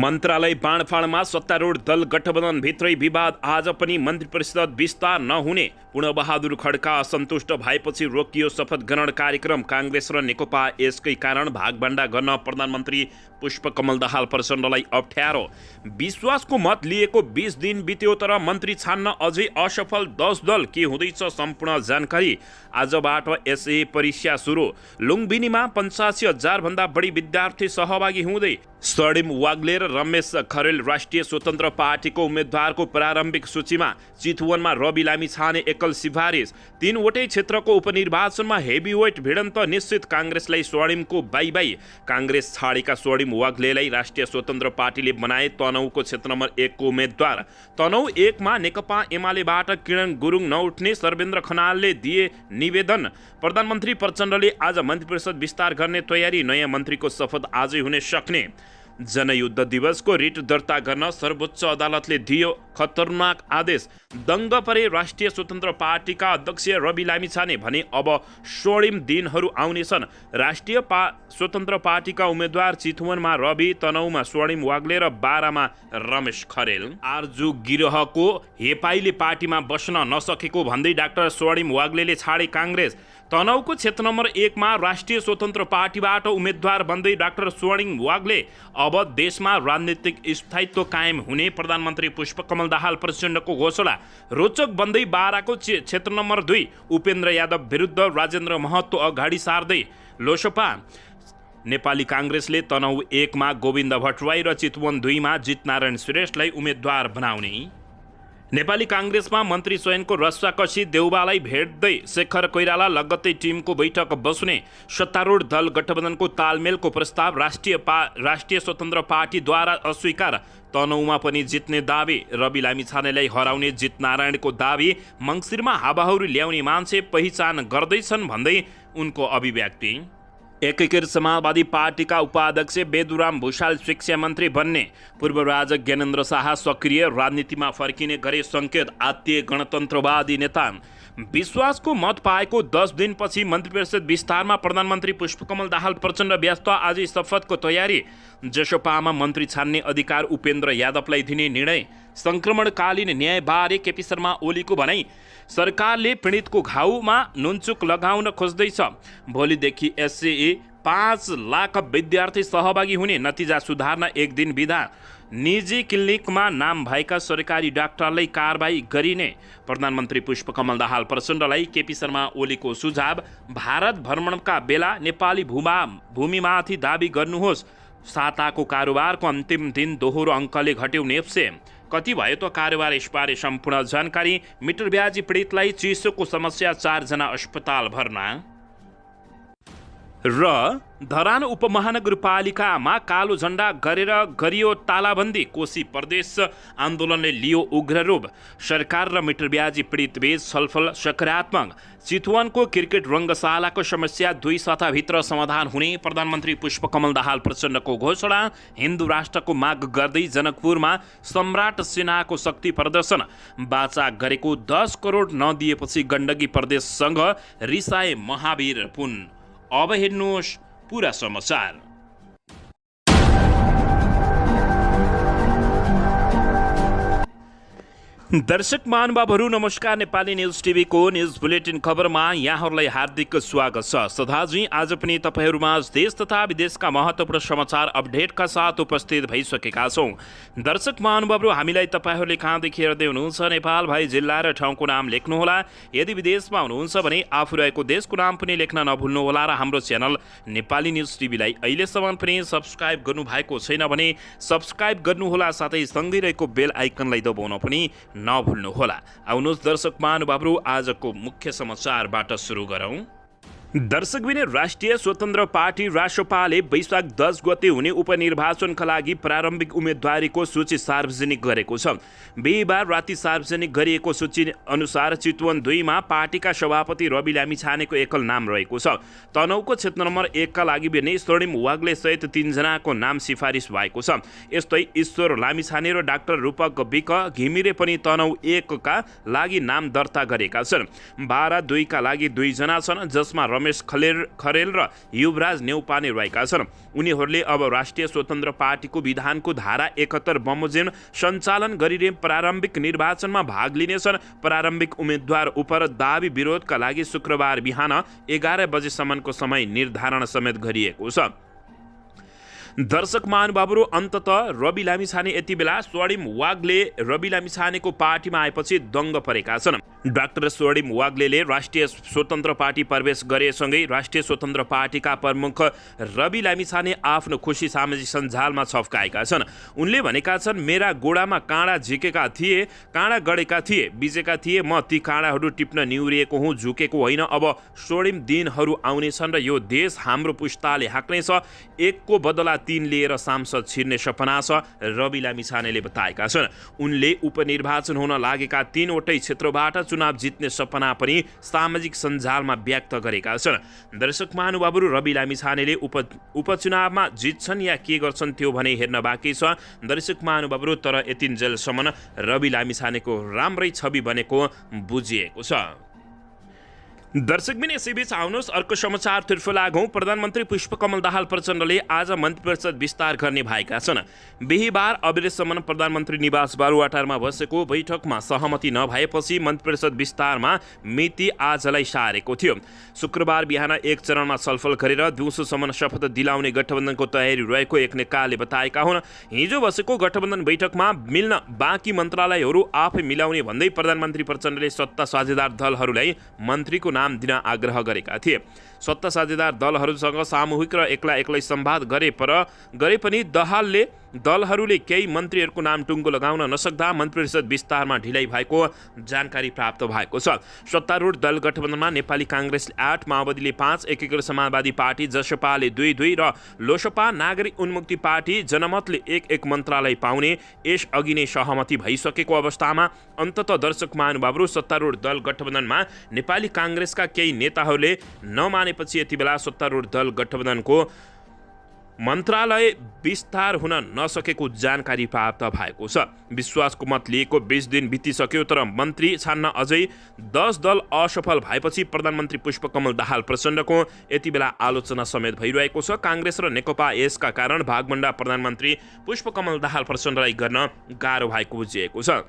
मन्त्रालय बाँडफाँडमा सत्तारूढ दल गठबन्धनभित्रै विवाद। आज पनि मन्त्री परिषद विस्तार नहुने पूर्णबहादुर खड्का असन्तुष्ट भएपछि रोकियो शपथ ग्रहण कार्यक्रम। काङ्ग्रेस र नेकपा यसकै कारण भागभण्डा गर्न प्रधानमन्त्री पुष्पकमल दाहाल प्रचण्डलाई अप्ठ्यारो। विश्वासको मत लिएको 20 दिन बित्यो तर मन्त्री छान्न अझै असफल 10 दल। के हुँदैछ सम्पूर्ण जानकारी। आजबाट एसए परीक्षा सुरु। लुम्बिनीमा 85,000 भन्दा बढी विद्यार्थी सहभागी हुँदै। स्वर्णिम वाग्ले र रमेश खरेल राष्ट्रिय स्वतन्त्र पार्टीको उम्मेद्वारको प्रारम्भिक सूचीमा। चितवनमा रवि लामिछाने एकल सिफारिस। 3वटै क्षेत्रको उपनिर्वाचनमा हेभीवेट भिडन्त निश्चित। काङ्ग्रेसलाई स्वर्णिमको बाई। काङ्ग्रेस छाडेका स्वर्णिम वाग्लेलाई राष्ट्रिय स्वतन्त्र पार्टीले बनाए तनहुँको क्षेत्र नम्बर 1 को उम्मेद्वार। तनहुँ 1 मा नेकपा एमालेबाट किरण गुरुङ नउठ्ने सर्वेन्द्र खनालले दिए निवेदन। प्रधानमन्त्री प्रचण्डले आज मन्त्री परिषद विस्तार गर्ने तयारी। नयाँ मन्त्रीको शपथ आजै हुन सक्ने। जनयुद्ध दिवसको रिट दर्ता गर्न सर्वोच्च अदालतले दियो खतरनाक आदेश। दङ्ग परे राष्ट्रिय स्वतन्त्र पार्टीका अध्यक्ष रवि लामिछाने भने अब स्वर्णिम दिनहरू आउनेछन्। राष्ट्रिय स्वतन्त्र पार्टीका उम्मेद्वार चितवनमा रवि, तनहुँमा स्वर्णिम वाग्ले र बारामा रमेश खरेल। आरजु गिरोहको हेपाईले पार्टीमा बस्न नसकेको भन्दै डाक्टर स्वर्णिम वाग्लेले छाडे काङ्ग्रेस। तनहुँको क्षेत्र नम्बर 1 मा राष्ट्रिय स्वतन्त्र पार्टीबाट उम्मेद्वार बन्दै डाक्टर स्वर्णिम वाग्ले। अब देशमा राजनीतिक स्थायित्व कायम हुने प्रधानमन्त्री पुष्पकमल दाहाल प्रचण्डको घोषणा। रोचक बन्दै बाराको क्षेत्र नम्बर 2 उपेन्द्र यादव विरुद्ध राजेन्द्र महतो अगाडि सार्दै। लोसपा नेपाली काङ्ग्रेसले तनहुँ 1 मा गोविन्द भट्टराई र चितवन 2 मा जितनारायण श्रेष्ठलाई उम्मेद्वार बनाउने। नेपाली काङ्ग्रेसमा मन्त्री चयनको रस्साकसी। देउबालाई भेट्दै शेखर कोइराला लगत्तै टिमको बैठक बस्ने। सत्तारूढ दल गठबन्धनको तालमेलको प्रस्ताव राष्ट्रिय स्वतन्त्र पार्टीद्वारा अस्वीकार। तनहुँमा पनि जित्ने दावी। रवि लामिछानेलाई हराउने जितनारायणको दावी। मङ्सिरमा हावाहुरी ल्याउने मान्छे पहिचान गर्दैछन् भन्दै उनको अभिव्यक्ति। एकीकृत समाजवादी पार्टीका उपाध्यक्ष बेदुराम भुषाल शिक्षा मन्त्री बन्ने। पूर्व राजा ज्ञानेन्द्र शाह सक्रिय राजनीतिमा फर्किने गरे सङ्केत। आत्तीय गणतन्त्रवादी नेता। विश्वासको मत पाएको 10 दिनपछि मन्त्री परिषद विस्तारमा प्रधानमन्त्री पुष्पकमल दाहाल प्रचण्ड व्यस्त। आजै शपथको तयारी। जसपामा मन्त्री छान्ने अधिकार उपेन्द्र यादवलाई दिने निर्णय। सङ्क्रमणकालीन न्यायबारे केपी शर्मा ओलीको भनाई। सरकारले पीडितको घाउमा नुनचुक लगाउन खोज्दैछ। भोलिदेखि एसए 5 लाख विद्यार्थी सहभागी हुने। नतिजा सुधार्न 1 दिन बिदा। निजी क्लिनिकमा नाम भएका सरकारी डाक्टरलाई कारबाही गरिने। प्रधानमन्त्री पुष्पकमल दाहाल प्रचण्डलाई केपी शर्मा ओलीको सुझाव। भारत भ्रमणका बेला नेपाली भूमिमाथि दाबी गर्नुहोस्। साताको कारोबारको अन्तिम दिन दोहोरो अङ्कले घट्यो नेप्से। कति भयो त कारोबार यसबारे सम्पूर्ण जानकारी। मिटर ब्याजी पीडितलाई चिसोको समस्या 4 जना अस्पताल भर्ना। र धरान उपमहानगरपालिकामा कालो झण्डा गरेर गरियो तालाबन्दी। कोशी प्रदेश आन्दोलनले लियो उग्र रूप। सरकार र मिटर ब्याजी पीडितबीच छलफल सकारात्मक। चितवनको क्रिकेट रङ्गशालाको समस्या 2 सप्ताहभित्र समाधान हुने प्रधानमन्त्री पुष्पकमल दाहाल प्रचण्डको घोषणा। हिन्दू राष्ट्रको माग गर्दै जनकपुरमा सम्राट सेनाको शक्ति प्रदर्शन। बाचा गरेको 10 करोड नदिएपछि गण्डकी प्रदेशसँग रिसाए महावीर पुन। अब हेर्नुहोस् पुरा समाचार। दर्शक महानुभावहरू नमस्कार। नेपाली न्युज टिभीको न्युज बुलेटिन खबरमा यहाँहरूलाई हार्दिक स्वागत छ। सदाझै आज पनि तपाईँहरूमा देश तथा विदेशका महत्त्वपूर्ण समाचार अपडेटका साथ उपस्थित भइसकेका छौँ। दर्शक महानुभावहरू हामीलाई तपाईँहरूले कहाँदेखि हेर्दै हुनुहुन्छ नेपाल भई जिल्ला र ठाउँको नाम लेख्नुहोला। यदि विदेशमा हुनुहुन्छ भने आफू रहेको देशको नाम पनि लेख्न नभुल्नुहोला। र हाम्रो च्यानल नेपाली न्युज टिभीलाई अहिलेसम्म पनि सब्सक्राइब गर्नुभएको छैन भने सब्सक्राइब गर्नुहोला। साथै सँगै रहेको बेल आइकनलाई दबाउन पनि नभुल्नुहोला। आउनुहोस् दर्शक महानुभावहरू आजको मुख्य समाचारबाट सुरु गरौँ। दर्शकबिने राष्ट्रिय स्वतन्त्र पार्टी रासपाले वैशाख 10 गते हुने उपनिर्वाचनका लागि प्रारम्भिक उम्मेदवारीको सूची सार्वजनिक गरेको छ। बिहिबार राति सार्वजनिक गरिएको सूची अनुसार चितवन 2 मा पार्टीका सभापति रवि लामिछानेको एकल नाम रहेको छ। तनहुँको क्षेत्र नम्बर 1 का लागि भने स्वर्णिम वाग्ले सहित 3 जनाको नाम सिफारिस भएको छ। यस्तै ईश्वर लामिछाने र डाक्टर रूपक विक घिमिरे पनि तनहुँ 1 का लागि नाम दर्ता गरेका छन्। बारा 2 का लागि 2 जना छन् जसमा रमेश खरेल र युवराज नेउपाने रहेका छन्। उनीहरूले अब राष्ट्रिय स्वतन्त्र पार्टीको विधानको धारा 71 बमोजिम सञ्चालन गरिने प्रारम्भिक निर्वाचनमा भाग लिनेछन्। प्रारम्भिक उम्मेद्वार उप दाबी विरोधका लागि शुक्रबार बिहान 11 बजेसम्मको समय निर्धारण समेत गरिएको छ। दर्शक महानुभावहरू, अन्ततः रवि लामिछाने यति बेला स्वर्णिम वाग्ले रवि लामिछानेको पार्टीमा आएपछि दङ्ग परेका छन्। डाक्टर स्वर्णिम वाग्लेले राष्ट्रिय स्वतन्त्र पार्टी प्रवेश गरेसँगै राष्ट्रिय स्वतन्त्र पार्टीका प्रमुख रवि लामिछाने आफ्नो खुसी सामाजिक सञ्जालमा छफ्काएका छन्। उनले भनेका छन्, मेरा गोडामा काँडा झिकेका थिए, काँडा गडेका थिए, बिजेका थिए, म ती काँडाहरू टिप्न निहुरिएको हुँ, झुकेको होइन। अब स्वर्णिम दिनहरू आउनेछन् र यो देश हाम्रो पुस्ताले हाँक्नेछ। एकको बदला 3 लिएर सांसद छिर्ने सपना छ, रवि लामिछानेले बताएका छन्। उनले उपनिर्वाचन हुन लागेका 3 वटै क्षेत्रबाट चुनाव जित्ने सपना पनि सामाजिक सञ्जालमा व्यक्त गरेका छन्। दर्शक महानुभावहरू, रवि लामिछानेले उपचुनावमा जित्छन् या के गर्छन् त्यो भने हेर्न बाँकी छ। दर्शक महानुभावहरू, तर यतिन्जेलसम्म रवि लामिछानेको राम्रै छवि बनेको बुझिएको छ। दर्शकबिन यसैबीच आउनुहोस् अर्को समाचारतर्फ लागौँ। प्रधानमन्त्री पुष्पकमल दाहाल प्रचण्डले आज मन्त्री परिषद विस्तार गर्ने भएका छन्। बिहिबार अबेरसम्म प्रधानमन्त्री निवास बालुवाटारमा बसेको बैठकमा सहमति नभएपछि मन्त्री परिषद विस्तारमा मिति आजलाई सारेको थियो। शुक्रबार बिहान एक चरणमा छलफल गरेर दिउँसोसम्म शपथ दिलाउने गठबन्धनको तयारी रहेको एक नेताले बताएका हुन्। हिजो बसेको गठबन्धन बैठकमा मिल्न बाँकी मन्त्रालयहरू आफै मिलाउने भन्दै प्रधानमन्त्री प्रचण्डले सत्ता साझेदार दलहरूलाई मन्त्रीको नाम दिन आग्रह गरेका थिए। सत्ता साझेदार दलहरूसँग सामूहिक र एक्लै संवाद गरे पनि दाहालले दलहरूले केही मन्त्रीहरूको नाम टुङ्गो लगाउन नसक्दा मन्त्री परिषद विस्तारमा ढिलाइ भएको जानकारी प्राप्त भएको छ। सत्तारूढ दल गठबन्धनमा नेपाली काङ्ग्रेसले 8, माओवादीले 5, एकीकृत समाजवादी पार्टी जसपाले 2 र लोसपा नागरिक उन्मुक्ति पार्टी जनमतले 1 मन्त्रालय पाउने यसअघि नै सहमति भइसकेको अवस्थामा अन्ततः दर्शक महानुभावहरू, सत्तारूढ दल गठबन्धनमा नेपाली काङ्ग्रेसका केही नेताहरूले नमानेपछि यति बेला सत्तारूढ दल गठबन्धनको मन्त्रालय विस्तार हुन नसकेको जानकारी प्राप्त भएको छ। विश्वासको मत लिएको 20 दिन बितिसक्यो, तर मन्त्री छान्न अझै 10 दल असफल भएपछि प्रधानमन्त्री पुष्पकमल दाहाल प्रचण्डको यति बेला आलोचना समेत भइरहेको छ। काङ्ग्रेस र नेकपा यसका कारण भागभण्डा प्रधानमन्त्री पुष्पकमल दाहाल प्रचण्डलाई गर्न गाह्रो भएको बुझिएको छ।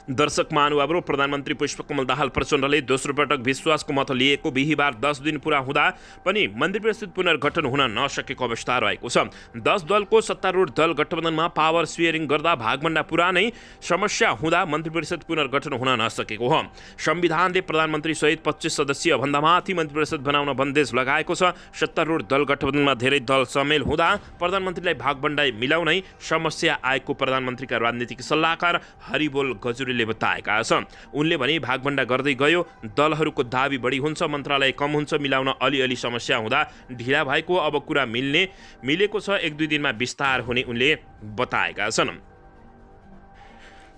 दर्शक महानुभावहरू, प्रधानमन्त्री पुष्पकमल दाहाल प्रचण्डले दोस्रो पटक विश्वासको मत लिएको बिहिबार 10 दिन पुरा हुँदा पनि मन्त्री परिषद पुनर्गठन हुन नसकेको अवस्था रहेको छ। 10 दलको सत्तारूढ दल गठबन्धनमा पावर सेयरिङ गर्दा भागभण्डा पुरानै समस्या हुँदा मन्त्री परिषद पुनर्गठन हुन नसकेको हो। संविधानले प्रधानमन्त्री सहित 25 सदस्यीय भन्दा माथि मन्त्री परिषद बनाउन बन्देज लगाएको छ। सत्तारूढ दल गठबन्धनमा धेरै दल सामेल हुँदा प्रधानमन्त्रीलाई भागभण्डा मिलाउनै समस्या आएको प्रधानमन्त्रीका राजनीतिक सल्लाहकार हरिबोल गजुरेले बताएका छन्। उनले भने भागभण्डा गर्दै गयो, दलहरूको दाबी बढी हुन्छ, मन्त्रालय कम हुन्छ, मिलाउन अलिअलि समस्या हुँदा ढिला भएको, अब कुरा मिलेको छ, 1-2 दिनमा विस्तार हुने उनले बताएका छन्।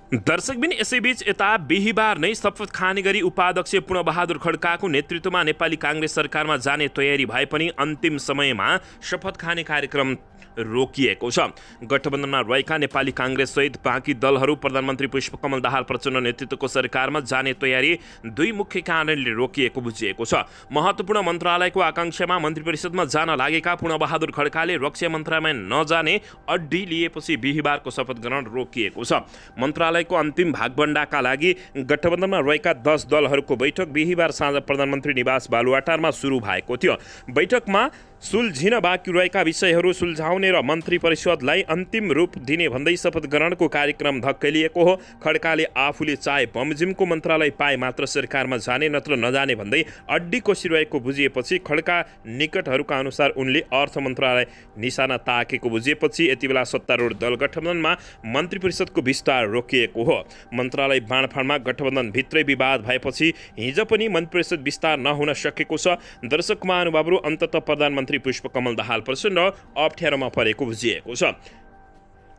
दर्शकबिन यसैबीच यता बिहिबार नै शपथ खाने गरी उपाध्यक्ष पूर्णबहादुर खड्काको नेतृत्वमा नेपाली काङ्ग्रेस सरकारमा जाने तयारी भए पनि अन्तिम समयमा शपथ खाने कार्यक्रम रोकिएको छ। गठबन्धनमा रहेका नेपाली काङ्ग्रेस सहित बाँकी दलहरू प्रधानमन्त्री पुष्पकमल दाहाल प्रचण्ड नेतृत्वको सरकारमा जाने तयारी 2 मुख्य कारणले रोकिएको बुझिएको छ। महत्त्वपूर्ण मन्त्रालयको आकाङ्क्षामा मन्त्री परिषदमा जान लागेका पूर्णबहादुर खड्काले रक्षा मन्त्रालयमा नजाने अड्डी लिएपछि बिहिबारको शपथ ग्रहण रोकिएको छ। मन्त्रालयको अन्तिम भागभण्डाका लागि गठबन्धनमा रहेका 10 दलहरूको बैठक बिहिबार साँझ प्रधानमन्त्री निवास बालुवाटारमा सुरु भएको थियो। बैठकमा सुल्झिन बाँकी रहेका विषयहरू सुल्झाउने र मन्त्री परिषदलाई अन्तिम रूप दिने भन्दै शपथ ग्रहणको कार्यक्रम धक्केलिएको हो। खड्काले आफूले चाहे बमोजिमको मन्त्रालय पाए मात्र सरकारमा जाने नत्र नजाने भन्दै अड्डी कोसिरहेको बुझिएपछि खड्का निकटहरूका अनुसार उनले अर्थ मन्त्रालय निशाना ताकेको बुझिएपछि यति बेला सत्तारूढ दल गठबन्धनमा मन्त्री परिषदको विस्तार रोकिएको हो। मन्त्रालय बाँडफाँडमा गठबन्धनभित्रै विवाद भएपछि हिजो पनि मन्त्री परिषद विस्तार नहुन सकेको छ। दर्शक महानुभावहरू, अन्ततः प्रधानमन्त्री पुष्पकमल दाहाल प्रचण्ड अप्ठ्यारोमा परेको बुझिएको छ।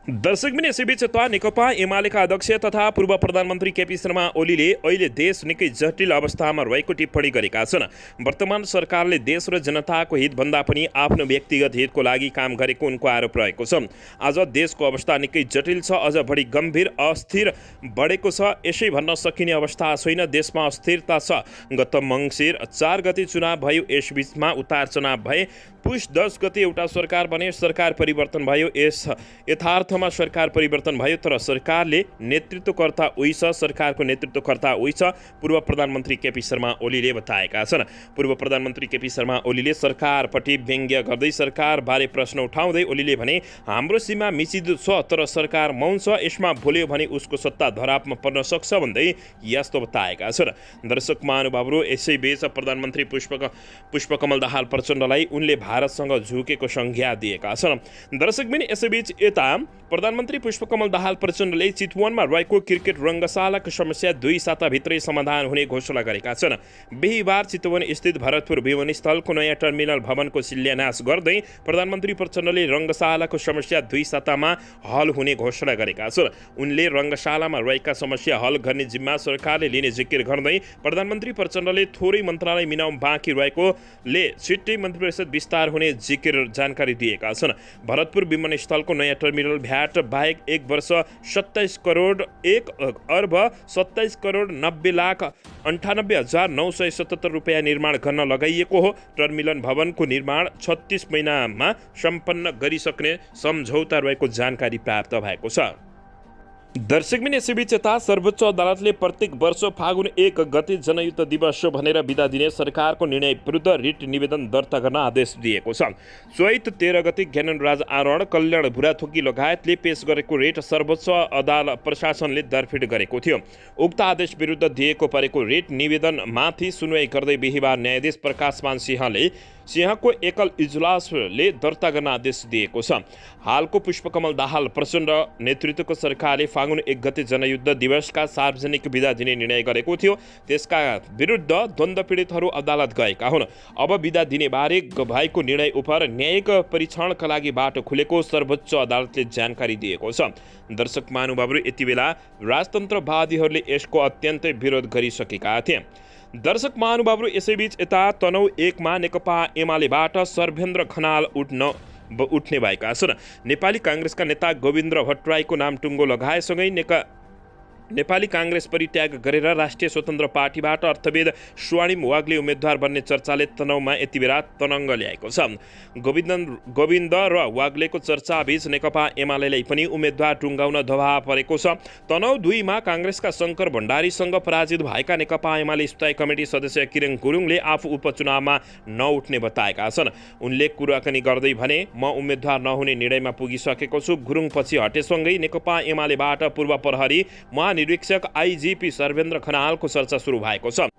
दर्शकबिन यसैबीच नेकपा एमालेका अध्यक्ष तथा पूर्व प्रधानमन्त्री केपी शर्मा ओलीले अहिले देश निकै जटिल अवस्थामा रहेको टिप्पणी गरेका छन्। वर्तमान सरकारले देश र जनताको हितभन्दा पनि आफ्नो व्यक्तिगत हितको लागि काम गरेको उनको आरोप रहेको छ। आज देशको अवस्था निकै जटिल छ, अझ बढी गम्भीर अस्थिर बढेको छ। यसै भन्न सकिने अवस्था छैन, देशमा अस्थिरता छ। गत मङ्सिर 4 गते चुनाव भयो, यसबीचमा उतार चुनाव भए। पुष 10 गते एउटा सरकार बने, सरकार परिवर्तन भयो। यस यथार्थमा सरकार परिवर्तन भयो, तर सरकारले नेतृत्वकर्ता उही छ, सरकारको नेतृत्वकर्ता उही छ, पूर्व प्रधानमन्त्री केपी शर्मा ओलीले बताएका छन्। पूर्व प्रधानमन्त्री केपी शर्मा ओलीले सरकारप्रति व्यङ्ग्य गर्दै सरकारबारे प्रश्न उठाउँदै ओलीले भने, हाम्रो सीमा मिचिदो छ तर सरकार मौन छ, यसमा बोल्यो भने उसको सत्ता धरापमा पर्न सक्छ भन्दै यस्तो बताएका छन्। दर्शक महानुभावहरू, यसैबीच प्रधानमन्त्री पुष्पकमल दाहाल प्रचण्डलाई उनले भारतसँग झुकेको संज्ञा दिएका छन्। दर्शकबिन यसैबीच यता प्रधानमन्त्री पुष्पकमल दाहाल प्रचण्डले चितवनमा रहेको क्रिकेट रङ्गशालाको समस्या 2 साताभित्रै समाधान हुने घोषणा गरेका छन्। बिहिबार चितवन स्थित भरतपुर विमानस्थलको नयाँ टर्मिनल भवनको शिलान्यास गर्दै प्रधानमन्त्री प्रचण्डले रङ्गशालाको समस्या 2 सातामा हल हुने घोषणा गरेका छन्। उनले रङ्गशालामा रहेका समस्या हल गर्ने जिम्मा सरकारले लिने जिकिर गर्दै प्रधानमन्त्री प्रचण्डले थोरै मन्त्रालय मिलाउन बाँकी रहेकोले छिट्टै मन्त्रीपरिषद विस्तार हुने जिकिर जानकारी दिएका छन्। भरतपुर विमानस्थलको नयाँ टर्मिनल भ्याट बाहेक 1 वर्ष 27 करोड 1 अर्ब 27 करोड 90 लाख 98,977 रुपियाँ निर्माण गर्न लगाइएको हो। टर्मिनल भवनको निर्माण 36 महिनामा सम्पन्न गरिसक्ने सम्झौता रहेको जानकारी प्राप्त भएको छ। दर्शकबिन यसैबीच यता सर्वोच्च अदालतले प्रत्येक वर्ष फागुन 1 गते जनयुद्ध दिवस भनेर बिदा दिने सरकारको निर्णय विरुद्ध रिट निवेदन दर्ता गर्न आदेश दिएको छ। चैत 13 गते ज्ञानराज आरोहण, कल्याण बुढाथोकी लगायतले पेश गरेको रिट सर्वोच्च अदालत प्रशासनले दरफिट गरेको थियो। उक्त आदेश विरुद्ध दिएको परेको रिट निवेदनमाथि सुनवाई गर्दै बिहिबार न्यायाधीश प्रकाशमान सिंहको एकल इजलासले दर्ता गर्न आदेश दिएको छ। हालको पुष्पकमल दाहाल प्रचण्ड नेतृत्वको सरकारले फागुन 1 गते जनयुद्ध दिवसका सार्वजनिक बिदा दिने निर्णय गरेको थियो। त्यसका विरुद्ध द्वन्द्व पीडितहरू अदालत गएका हुन्। अब बिदा दिने बारे भएको निर्णय उप न्यायिक परीक्षणका लागि बाटो खुलेको सर्वोच्च अदालतले जानकारी दिएको छ। दर्शक महानुभावहरू, यति बेला राजतन्त्रवादीहरूले यसको अत्यन्तै विरोध गरिसकेका थिए। दर्शक महानुभावहरू, यसैबीच यता तनहुँ 1 मा नेकपा एमालेबाट सर्वेन्द्र खनाल उठ्ने भएका छन्। नेपाली काङ्ग्रेसका नेता गोविन्द भट्टराईको नाम टुङ्गो लगाएसँगै नेपाली काङ्ग्रेस परित्याग गरेर राष्ट्रिय स्वतन्त्र पार्टीबाट अर्थविद स्वर्णिम वाग्ले उम्मेद्वार बन्ने चर्चाले तनहुँमा यति बेला तनङ्ग ल्याएको छ। गोविन्द र वाग्लेको चर्चाबीच नेकपा एमालेलाई पनि उम्मेद्वार टुङ्गाउन दबाव परेको छ। तनहुँ 2 मा काङ्ग्रेसका शङ्कर भण्डारीसँग पराजित भएका नेकपा एमाले स्थायी कमिटी सदस्य किरण गुरुङले आफू उपचुनावमा नउठ्ने बताएका छन्। उनले कुराकानी गर्दै भने, म उम्मेद्वार नहुने निर्णयमा पुगिसकेको छु। गुरुङ पछि हटेसँगै नेकपा एमालेबाट पूर्व प्रहरी निरीक्षक आइजिपी सर्वेन्द्र खनालको चर्चा सुरु भएको छ।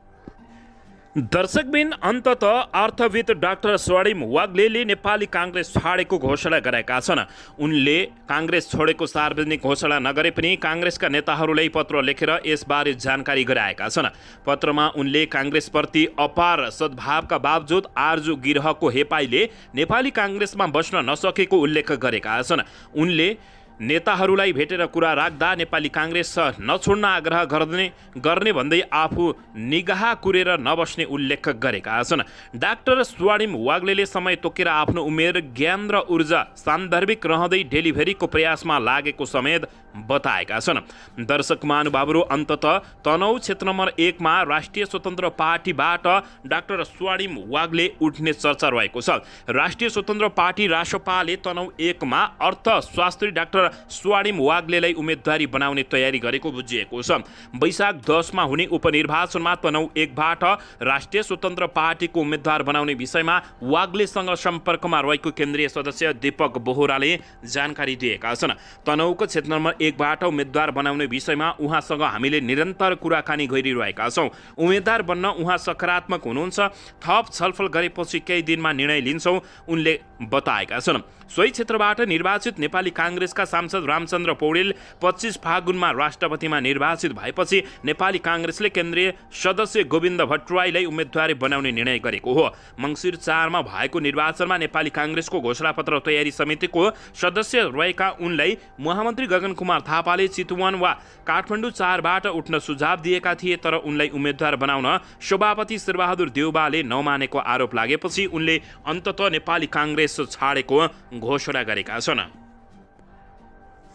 दर्शकबिन, अन्ततः अर्थविद डाक्टर स्वर्णिम वाग्लेले नेपाली काङ्ग्रेस छाडेको घोषणा गरेका छन्। उनले काङ्ग्रेस छोडेको सार्वजनिक घोषणा नगरे पनि काङ्ग्रेसका नेताहरूलाई पत्र लेखेर यसबारे जानकारी गराएका छन्। पत्रमा उनले काङ्ग्रेसप्रति अपार सद्भावका बावजुद आरजु गिरहको हेपाइले नेपाली काङ्ग्रेसमा बस्न नसकेको उल्लेख गरेका छन्। उनले नेताहरूलाई भेटेर कुरा राख्दा नेपाली काङ्ग्रेस नछोड्न आग्रह गर्ने भन्दै आफू निगाह कुरेर नबस्ने उल्लेख गरेका छन्। डाक्टर स्वर्णिम वाग्लेले समय तोकेर आफ्नो उमेर, ज्ञान र ऊर्जा सान्दर्भिक रहँदै डेलिभरीको प्रयासमा लागेको समेत बताएका छन्। दर्शक महानुभावहरू, अन्ततः तनहुँ क्षेत्र नम्बर 1 मा राष्ट्रिय स्वतन्त्र पार्टीबाट डाक्टर स्वर्णिम वाग्ले उठ्ने चर्चा रहेको छ। राष्ट्रिय स्वतन्त्र पार्टी रासपाले तनहुँ 1 मा अर्थशास्त्री डाक्टर स्वर्णिम वाग्लेलाई उम्मेदवारी बनाउने तयारी गरेको बुझिएको छ। वैशाख 10 मा हुने उपनिर्वाचनमा तनहुँ 1 बाट राष्ट्रिय स्वतन्त्र पार्टीको उम्मेद्वार बनाउने विषयमा वाग्लेसँग सम्पर्कमा रहेको केन्द्रीय सदस्य दीपक बोहराले जानकारी दिएका छन्। तनहुँको क्षेत्र नम्बर एकबाट उम्मेद्वार बनाउने विषयमा उहाँसँग हामीले निरन्तर कुराकानी गरिरहेका छौँ। उम्मेद्वार बन्न उहाँ सकारात्मक हुनुहुन्छ। थप छलफल गरेपछि केही दिनमा निर्णय लिन्छौँ, उनले बताएका छन्। सोही क्षेत्रबाट निर्वाचित नेपाली काङ्ग्रेसका सांसद रामचन्द्र पौडेल 25 फागुनमा राष्ट्रपतिमा निर्वाचित भएपछि नेपाली काङ्ग्रेसले केन्द्रीय सदस्य गोविन्द भट्टराईलाई उम्मेदवारी बनाउने निर्णय गरेको हो। मङ्सिर 4 मा भएको निर्वाचनमा नेपाली काङ्ग्रेसको घोषणापत्र तयारी समितिको सदस्य रहेका उनलाई महामन्त्री गगन कुमार थापाले चितवन वा काठमाडौँ 4 बाट उठ्न सुझाव दिएका थिए, तर उनलाई उम्मेद्वार बनाउन सभापति शेरबहादुर देउबाले नमानेको आरोप लागेपछि उनले अन्ततः नेपाली काङ्ग्रेस छाडेको घोषणा गरेका छन्।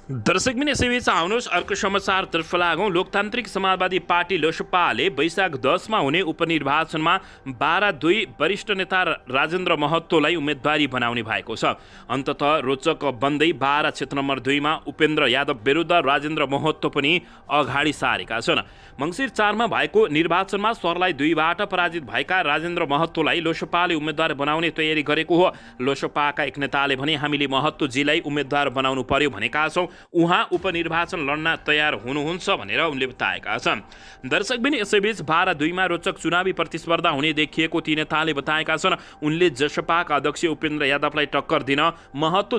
दर्शकबिन यसैबीच आउनुहोस् अर्को समाचारतर्फ लागौँ। लोकतान्त्रिक समाजवादी पार्टी लोसपाले वैशाख 10 मा हुने उपनिर्वाचनमा 12-2 वरिष्ठ नेता राजेन्द्र महतोलाई उम्मेदवारी बनाउने भएको छ। अन्ततः रोचक बन्दै 12 क्षेत्र नम्बर 2 मा उपेन्द्र यादव विरुद्ध राजेन्द्र महतो पनि अगाडि सारेका छन्। मङ्सिर 4 मा भएको निर्वाचनमा सर्लाही 2 बाट पराजित भएका राजेन्द्र महतोलाई लोसपाले उम्मेदवार बनाउने तयारी गरेको हो। लोसपाका एक नेताले भने हामीले महतोजीलाई उम्मेदवार बनाउनु पर्यो भनेका छौँ, उहाँ उपनिर्वाचन लड्न तयार हुनुहुन्छ भनेर उनले बताएका छन्। दर्शकबिन यसैबीच 12-2 मा रोचक चुनावी प्रतिस्पर्धा हुने देखिएको ती नेताले बताएका छन्। उनले जसपाका अध्यक्ष उपेन्द्र यादवलाई टक्कर दिन महत्त्व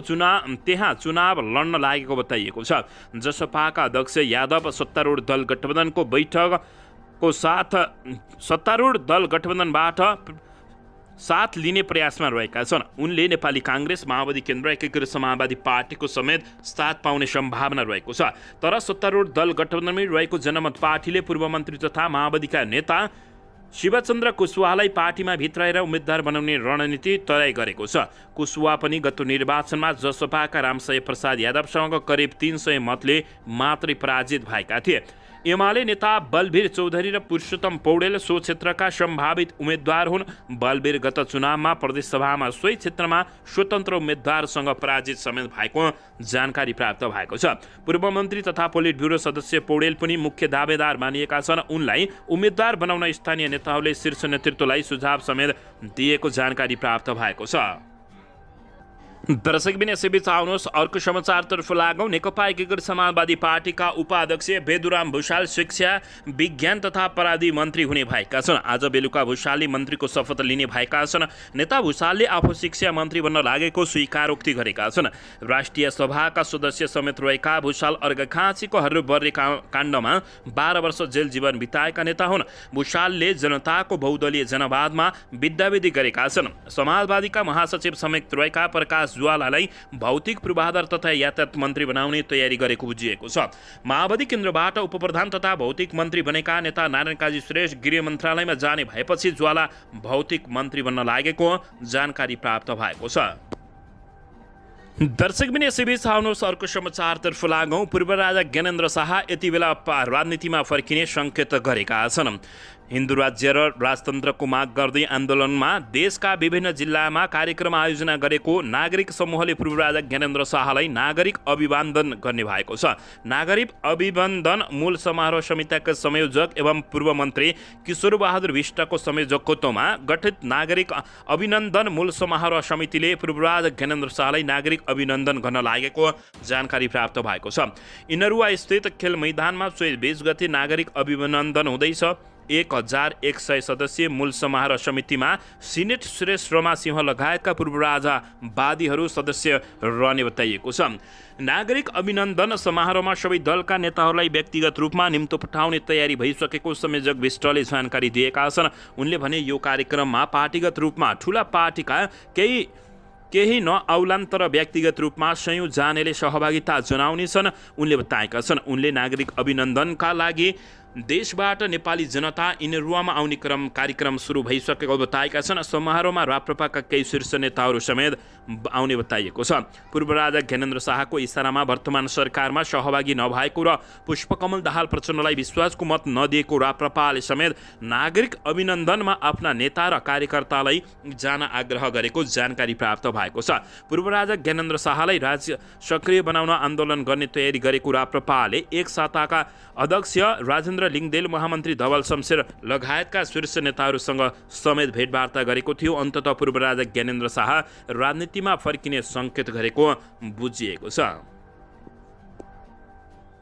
त्यहाँ चुनाव लड्न लागेको बताइएको छ। जसपाका अध्यक्ष यादव सत्तारूढ दल गठबन्धनको बैठकको साथ सत्तारूढ दल गठबन्धनबाट साथ लिने प्रयासमा रहेका छन्। उनले नेपाली काङ्ग्रेस, माओवादी केन्द्र, एकीकृत समाजवादी पार्टीको समेत साथ पाउने सम्भावना रहेको छ। तर सत्तारूढ दल गठबन्धनमै रहेको जनमत पार्टीले पूर्व मन्त्री तथा माओवादीका नेता शिवचन्द्र कुशवाहालाई पार्टीमा भित्राएर उम्मेद्वार बनाउने रणनीति तय गरेको छ। कुशवाहा पनि गत निर्वाचनमा जसपाका रामसय प्रसाद यादवसँग करिब 300 मतले मात्रै पराजित भएका थिए। एमाले नेता बलवीर चौधरी र पुरुषोत्तम पौडेल सो क्षेत्रका सम्भावित उम्मेद्वार हुन्। बलवीर गत चुनावमा प्रदेशसभामा सोही क्षेत्रमा स्वतन्त्र उम्मेद्वारसँग पराजित समेत भएको जानकारी प्राप्त भएको छ। पूर्व मन्त्री तथा पोलिट ब्युरो सदस्य पौडेल पनि मुख्य दावेदार मानिएका छन्। उनलाई उम्मेद्वार बनाउन स्थानीय नेताहरूले शीर्ष नेतृत्वलाई सुझाव समेत दिएको जानकारी प्राप्त भएको छ। दर्शकबिन यसैबीच आउनुहोस् अर्को समाचारतर्फ लागौँ। नेकपा एकीकृत समाजवादी पार्टीका उपाध्यक्ष बेदुराम भुषाल शिक्षा, विज्ञान तथा अपराधी मन्त्री हुने भएका छन्। आज बेलुका भुषालले मन्त्रीको शपथ लिने भएका छन्। नेता भुषालले आफू शिक्षा मन्त्री बन्न लागेको स्वीकारोक्ति गरेका छन्। राष्ट्रिय सभाका सदस्य समेत रहेका भुषाल अर्घाखाँचीको हर्रुबर्रे काण्डमा 12 वर्ष जेल जीवन बिताएका नेता हुन्। भुषालले जनताको बहुदलीय जनवादमा विद्याविधि गरेका छन्। समाजवादीका महासचिव समेत रहेका प्रकाश ज्वालालाई भौतिक पूर्वाधार तथा यातायात मन्त्री बनाउने तयारी गरेको बुझिएको छ। माओवादी केन्द्रबाट उपप्रधान तथा भौतिक मन्त्री बनेका नेता नारायण काजी श्रेष्ठ गृह मन्त्रालयमा जाने भएपछि ज्वाला भौतिक मन्त्री बन्न लागेको जानकारी प्राप्त भएको छ। दर्शकबिन यसैबीच आउनुहोस् अर्को समाचारतर्फ लागौँ। पूर्व राजा ज्ञानेन्द्र शाह यति बेला राजनीतिमा फर्किने सङ्केत गरेका छन्। हिन्दू राज्य र राजतन्त्रको माग गर्दै आन्दोलनमा देशका विभिन्न जिल्लामा कार्यक्रम आयोजना गरेको नागरिक समूहले पूर्व राजा ज्ञानेन्द्र शाहलाई नागरिक अभिवादन गर्ने भएको छ। नागरिक अभिवादन मूल समारोह समितिका संयोजक एवं पूर्व मन्त्री किशोर बहादुर विष्टको संयोजकत्वमा गठित नागरिक अभिनन्दन मूल समारोह समितिले पूर्व राजा ज्ञानेन्द्र शाहलाई नागरिक अभिनन्दन गर्न लागेको जानकारी प्राप्त भएको छ। इनरुवा स्थित खेल मैदानमा 24 गते नागरिक अभिनन्दन हुँदैछ। 1100 सदस्यीय मूल समारोह समितिमा सिनेट सुरेश रमा सिंह लगायतका पूर्व राजावादीहरू सदस्य रहने बताइएको छ। नागरिक अभिनन्दन समारोहमा सबै दलका नेताहरूलाई व्यक्तिगत रूपमा निम्तो पठाउने तयारी भइसकेको संयोजक विष्टले जानकारी दिएका छन्। उनले भने यो कार्यक्रममा पार्टीगत रूपमा ठूला पार्टीका केही नआउलान् तर व्यक्तिगत रूपमा सयौं जानेले सहभागिता जनाउनेछन् उनले बताएका छन्। उनले नागरिक अभिनन्दनका लागि देशबाट नेपाली जनता इनरुवामा आउने कार्यक्रम सुरु भइसकेको बताएका छन्। समारोहमा राप्रपाका केही शीर्ष नेताहरू समेत आउने बताइएको छ। पूर्व राजा ज्ञानेन्द्र शाहको इसारामा वर्तमान सरकारमा सहभागी नभएको र पुष्पकमल दाहाल प्रचण्डलाई विश्वासको मत नदिएको राप्रपाले समेत नागरिक अभिनन्दनमा आफ्ना नेता र कार्यकर्तालाई जान आग्रह गरेको जानकारी प्राप्त भएको छ। पूर्व राजा ज्ञानेन्द्र शाहलाई राज्य सक्रिय बनाउन आन्दोलन गर्ने तयारी गरेको राप्रपाले एक साताका अध्यक्ष राजेन्द्र लिङदेल, महामन्त्री धवल शमशेर लगायतका शीर्ष नेताहरूसँग समेत भेटवार्ता गरेको थियो। अन्ततः पूर्व राजा ज्ञानेन्द्र शाह राजनीतिमा फर्किने सङ्केत गरेको बुझिएको छ।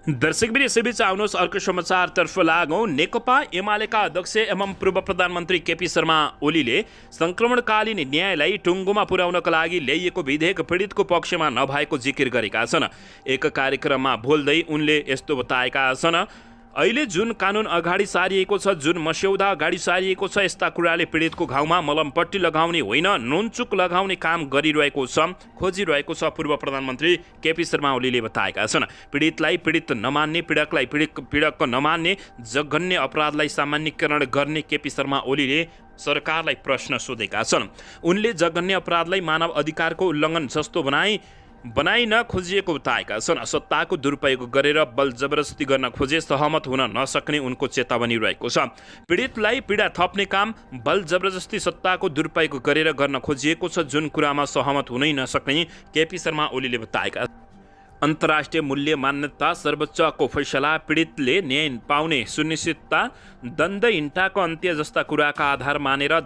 दर्शकबिन यसैबीच आउनुहोस् अर्को समाचारतर्फ लागौँ। नेकपा एमालेका अध्यक्ष एवं पूर्व प्रधानमन्त्री केपी शर्मा ओलीले सङ्क्रमणकालीन न्यायलाई टुङ्गोमा पुर्याउनका लागि ल्याइएको विधेयक पीडितको पक्षमा नभएको जिकिर गरेका छन्। एक कार्यक्रममा बोल्दै उनले यस्तो बताएका छन्, अहिले जुन कानुन अगाडि सारिएको छ, जुन मस्यौदा अगाडि सारिएको छ, यस्ता कुराले पीडितको घाउमा मलमपट्टी लगाउने होइन, नुनचुक लगाउने काम गरिरहेको छ, खोजिरहेको छ, पूर्व प्रधानमन्त्री केपी शर्मा ओलीले बताएका छन्। पीडितलाई पीडित नमान्ने, पीडकलाई पीडक नमान्ने, जघन्य अपराधलाई सामान्यीकरण गर्ने केपी शर्मा ओलीले सरकारलाई प्रश्न सोधेका छन्। उनले जघन्य अपराधलाई मानव अधिकारको उल्लङ्घन जस्तो बनाइन खोजिएको बताएका छन्। सत्ताको दुरुपयोग गरेर बल जबरजस्ती गर्न खोजे सहमत हुन नसक्ने उनको चेतावनी रहेको छ। पीडितलाई पीडा थप्ने काम बल जबरजस्ती सत्ताको दुरुपयोग गरेर गर्न खोजिएको छ, जुन कुरामा सहमत हुनै नसक्ने केपी शर्मा ओलीले बताएका। अन्तर्राष्ट्रिय मूल्य मान्यता, सर्वोच्चको फैसला, पीडितले न्याय पाउने सुनिश्चितता, द्वन्द्वहीनताको अन्त्य जस्ता कुराका आधार मानेर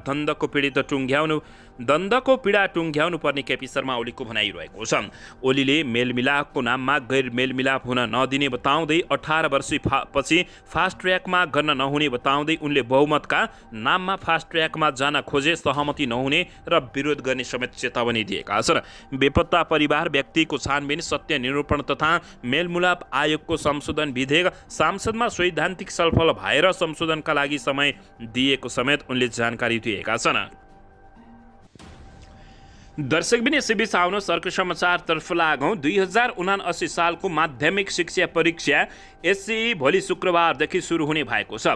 द्वन्द्वको पीडा टुङ्ग्याउनु पर्ने केपी शर्मा ओलीको भनाइरहेको छ। ओलीले मेलमिलापको नाममा गैर मेलमिलाप हुन नदिने बताउँदै 18 वर्षपछि फास्ट ट्र्याकमा गर्न नहुने बताउँदै उनले बहुमतका नाममा फास्ट ट्र्याकमा जान खोजे सहमति नहुने र विरोध गर्ने समेत चेतावनी दिएका छन्। बेपत्ता परिवार व्यक्तिको छानबिन, सत्य निरूपण तथा मेलमिलाप आयोगको संशोधन विधेयक संसदमा सैद्धान्तिक छलफल भएर संशोधनका लागि समय दिएको समेत उनले जानकारी दिएका छन्। दर्शकबिन यसैबीच आउनुहोस् अर्को समाचारतर्फ लागौँ। 2079 सालको माध्यमिक शिक्षा परीक्षा एससीई भोलि शुक्रबारदेखि सुरु हुने भएको छ।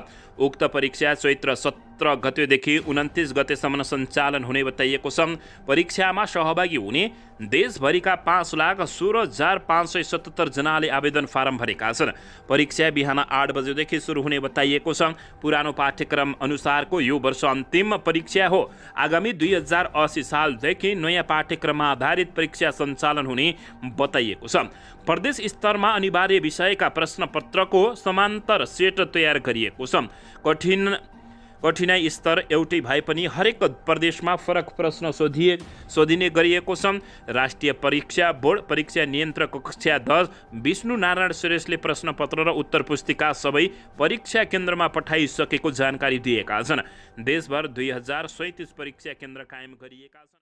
उक्त परीक्षा चैत्र 17 गतेदेखि 29 गतेसम्म सञ्चालन हुने बताइएको छ। परीक्षामा सहभागी हुने देशभरिका 5,16,577 जनाले आवेदन फारम भरेका छन्। परीक्षा बिहान 8 बजेदेखि सुरु हुने बताइएको छ। पुरानो पाठ्यक्रम अनुसारको यो वर्ष अन्तिम परीक्षा हो। आगामी 2080 सालदेखि नयाँ पाठ्यक्रममा आधारित परीक्षा सञ्चालन हुने बताइएको छ। प्रदेश स्तरमा अनिवार्य विषयका प्रश्नपत्रको समान्तर सेट तयार गरिएको छ। कठिनाइ स्तर एउटै भए पनि हरेक प्रदेशमा फरक प्रश्न सोधिने गरिएको छ। राष्ट्रिय परीक्षा बोर्ड परीक्षा नियन्त्रक कक्षा 10 विष्णु नारायण सुरेशले प्रश्नपत्र र उत्तर पुस्तिका सबै परीक्षा केन्द्रमा पठाइसकेको जानकारी दिएका छन्। देशभर 2037 परीक्षा केन्द्र कायम गरिएका छन्।